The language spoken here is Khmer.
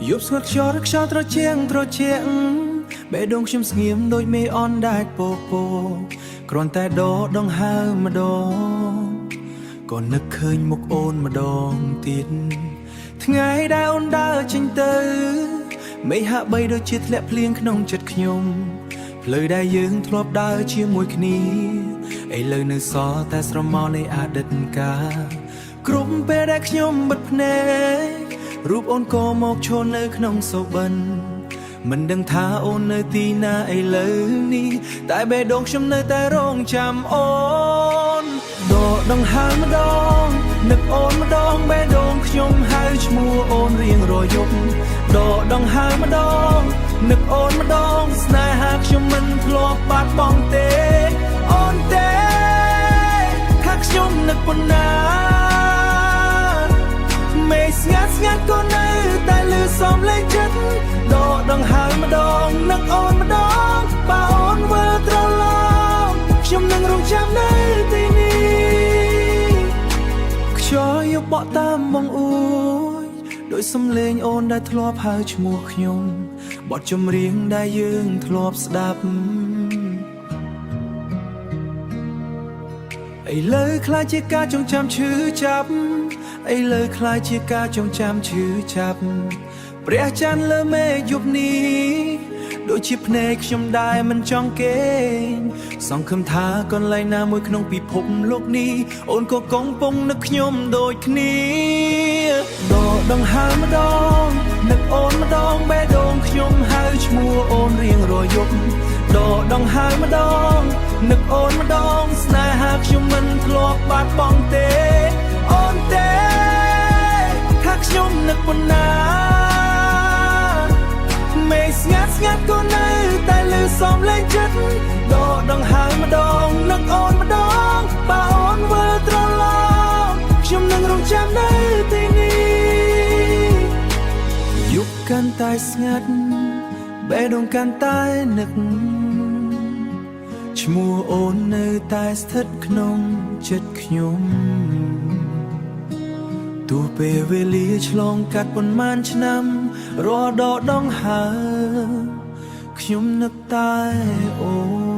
យប់ស្ងាត់ខ្យល់ខ្យល់ត្រជាក់បេះដូងខ្ញុំស្ងៀមដូចមេអនដែលពោគ្រាន់តែដងហើម្ដងក៏នឹកឃើញមុខអូនម្ដងទៀតថ្ងៃដែលអូនដើរចេញទៅមេហាក់បីដូចជាធ្លាក់ភ្លៀងក្នុងចិត្តខ្ញុំផ្លូវដែលយើងធ្លាប់ដើរជាមួយគ្នាឥឡូវនៅសល់តែស្រមោលនៃអតីតកាលគ្រប់ពេលដែលខ្ញុំបិទភ្នែករូបអូនក៏មកឈរនៅក្នុងសូបិនមិនដឹងថាអូននៅទីណាឥឡូវនេះតែបេះដូងខ្ញុំនៅតែរងចាំអូនដងហើម្ដងនឹកអូនម្ដងបេះដូងខ្ញុំហៅឈ្មោះអូនរៀងរាល់យប់ដងហើម្ដងនឹកអូនម្ដងស្នេហាខ្ញុំមិនធ្លាប់បាត់បង់ទេអូនទេថាខ្ញុំនឹកប៉ុណ្ណាមេស្ងាត់ក៏នៅតែលឺសំឡេងចិត្តដងហើម្ដងនឹកអូនម្ដងបើអូនវិលត្រឡប់ខ្ញុំនឹងរងចាំនៅទីនេះខ្យល់យកបក់តាមបងអួយដោយសំឡេងអូនដែលធ្លាប់ហៅឈ្មោះខ្ញុំបទចម្រៀងដែលយើងធ្លាប់ស្ដាប់ឥឡូវខ្លាចជាការចងចាំឈឺចាប់ឥឡូវខ្លាចជាការចងចាំឈឺចាប់ព្រះច័ន្ទលើមេឃយប់នេះដូចជាភ្នែកខ្ញុំដែរមិនចង់គេងសង្ឃឹមថាកន្លែងណាមួយក្នុងពិភពលោកនេះអូនក៏កំពុងនឹកខ្ញុំដូចគ្នាដងហើម្ដងនឹកអូនម្ដងបេះដូងខ្ញុំហៅឈ្មោះអូនរៀងរាល់យប់ដងហើម្ដងនឹកអូនម្ដងស្នេហាខ្ញុំមិនធ្លាប់បាត់បង់ទេអូនទេថាខ្ញុំនឹកប៉ុណ្ណាមេស្ងាត់ក៏នៅតែលឺសំឡេងចិត្តដងហើម្ដងនឹកអូនម្ដងបើអូនវិលត្រឡប់ខ្ញុំនឹងរងចាំនៅទីនេះយប់កាន់តែស្ងាត់បេះដូងកាន់តែនឹកឈ្មោះអូននៅតែស្ថិតក្នុងចិត្តខ្ញុំទោះពេលវេលាឆ្លងកាត់ប៉ុន្មានឆ្នាំរាល់ដងហើខ្ញុំនឹកតែអូន